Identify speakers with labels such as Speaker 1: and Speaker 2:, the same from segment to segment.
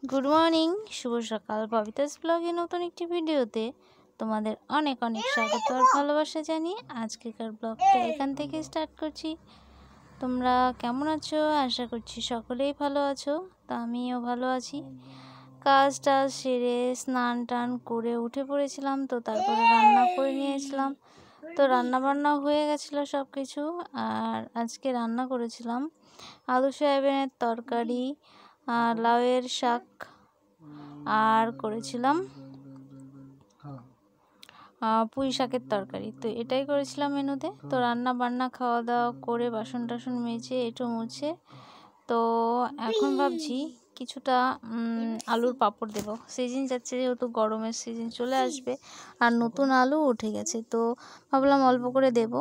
Speaker 1: Good morning, শুভ সকাল। ববিতাস ব্লগে নতুন একটি ভিডিওতে তোমাদের অনেক অনেক স্বাগত আর ভালোবাসা জানিয়ে আজকেকার ব্লগটা এখান থেকে স্টার্ট করছি। তোমরা কেমন আছো? আশা করছি সকলেই ভালো আছো। তো আমিও ভালো আছি। কাজ টাজ সেরে স্নান টান করে উঠে পড়েছিলাম, তো তারপরে রান্না করে নিয়েছিলাম। তো রান্না বান্না হয়ে গেছিলো সব কিছু। আর আজকে রান্না করেছিলাম আলু সয়াবিনের তরকারি, লাউয়ের শাক, আর করেছিলাম পুঁই শাকের তরকারি। তো এটাই করেছিলাম মেনুতে। তো রান্না বান্না খাওয়া দাওয়া করে বাসন টাসন মেজে একটু মুছে তো এখন ভাবছি কিছুটা আলুর পাঁপড় দেব। সিজন যাচ্ছে, যেহেতু গরমের সিজন চলে আসবে আর নতুন আলু উঠে গেছে, তো ভাবলাম অল্প করে দেব,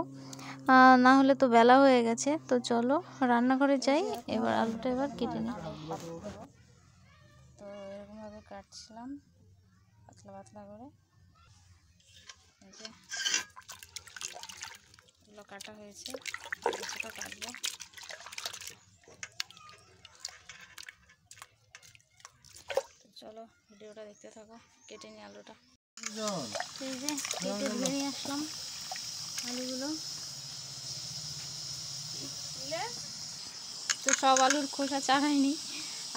Speaker 1: না হলে তো বেলা হয়ে গেছে। তো চলো রান্নাঘরে যাই, এবার আলুটা এবার কেটে নিই। তো এরকমভাবে কাটছিলাম পাতলা পাতলা করে। এগুলো কাটা হয়েছে, কিছুটা কাটবো। চলো ভিডিওটা দেখতে থাকো, কেটে নিই আলুটা। এই যে কেটে ধুয়ে নিয়ে আসলাম আলুগুলো। তো সব আলুর খোসা ছাড়াইনি,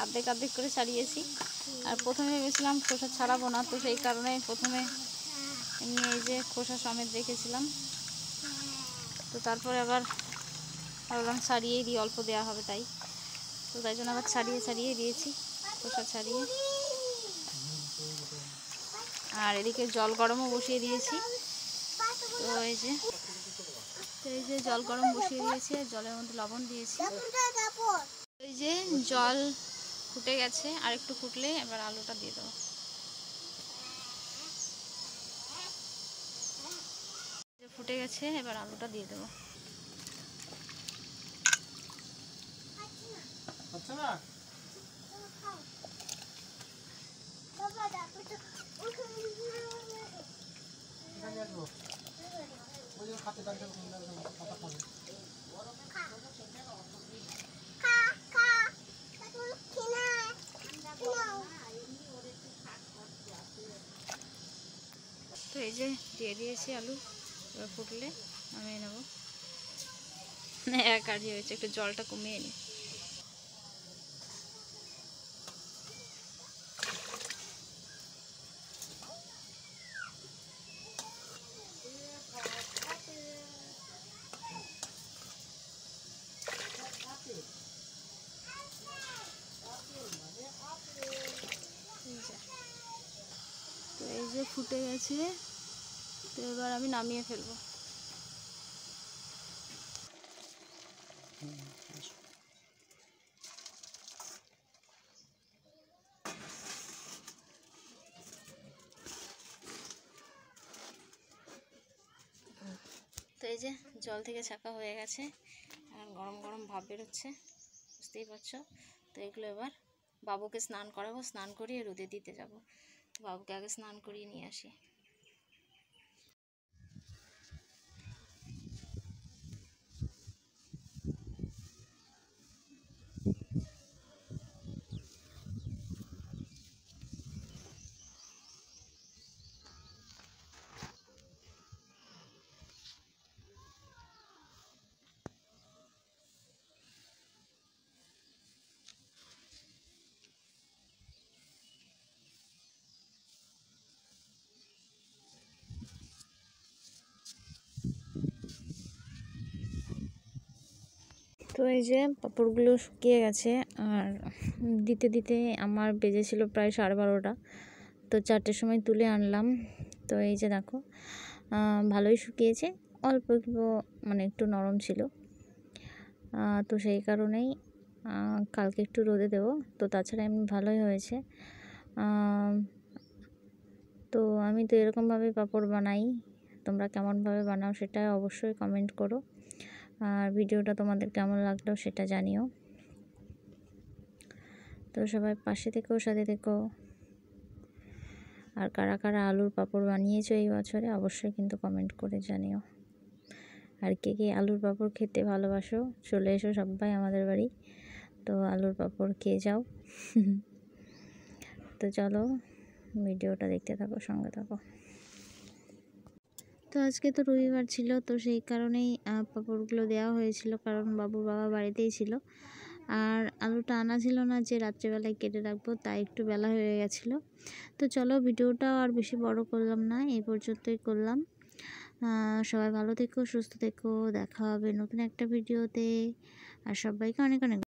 Speaker 1: আর্ধেক আর্ধেক করে ছাড়িয়েছি। আর প্রথমে ভেবেছিলাম খোসা ছাড়াবো না, তো সেই কারণে প্রথমে এমনি এই যে খোসা সমেত রেখেছিলাম। তো তারপরে আবার ভাবলাম ছাড়িয়েই দিই, অল্প দেওয়া হবে তাই। তো তাই জন্য আবার ছাড়িয়ে দিয়েছি, খোসা ছাড়িয়ে। আর এদিকে জল গরমও বসিয়ে দিয়েছি। তো এই যে জল গরম বসিয়ে দিয়েছি, আর জলের মধ্যে লবণ দিয়েছি। এই যে জল ফুটে গেছে, আর একটু ফুটলে এবার আলুটা দিয়ে দেবো। ফুটে গেছে, এবার আলুটা দিয়ে দেবো। তো এই যে দিয়ে দিয়েছি আলু, এবার ফুটলে নামিয়ে নেবো। এক কাজই হয়েছে, একটু জলটা কমিয়ে নিই। তো এই যে ফুটে গেছে, তো এবার আমি নামিয়ে ফেলবো। তো এই যে জল থেকে ছাঁকা হয়ে গেছে, আর গরম গরম ভাব বেরোচ্ছে, বুঝতেই পারছো। তো এগুলো এবার বাবুকে স্নান করাবো, স্নান করিয়ে রোদে দিতে যাব। তো বাবুকে আগে স্নান করিয়ে নিয়ে আসি। তো এই যে পাঁপড়গুলো শুকিয়ে গেছে, আর দিতে দিতে আমার বেজেছিল প্রায় 12:30। তো 4টের সময় তুলে আনলাম। তো এই যে দেখো ভালোই শুকিয়েছে, অল্প একটু মানে একটু নরম ছিল। তো সেই কারণেই কালকে একটু রোদে দেবো। তো তাছাড়া এমনি ভালোই হয়েছে। তো আমি তো এরকমভাবে পাঁপড় বানাই, তোমরা কেমনভাবে বানাও সেটা অবশ্যই কমেন্ট করো। আর ভিডিওটা তোমাদের কেমন লাগলো সেটা জানিও। তো সবাই পাশে থেকেও, সাথে থেকেও। আর কারা কারা আলুর পাঁপড় বানিয়েছো এই বছরে অবশ্যই কিন্তু কমেন্ট করে জানিও। আর কে কে আলুর পাঁপড় খেতে ভালোবাসো, চলে এসো সবাই আমাদের বাড়ি। তো আলুর পাঁপড় খেয়ে যাও। তো চলো ভিডিওটা দেখতে থাকো, সঙ্গে থাকো। তো আজকে তো রবিবার ছিল, তো সেই কারণেই পাঁপড়গুলো দেওয়া হয়েছিল, কারণ বাবুর বাবা বাড়িতেই ছিল। আর আলুটা আনা ছিল না যে রাত্রেবেলায় কেটে রাখবো, তাই একটু বেলা হয়ে গেছিলো। তো চলো ভিডিওটাও আর বেশি বড় করলাম না, এই পর্যন্তই করলাম। সবাই ভালো থেকো, সুস্থ থেকো, দেখা হবে নতুন একটা ভিডিওতে। আর সবাইকে অনেক অনেক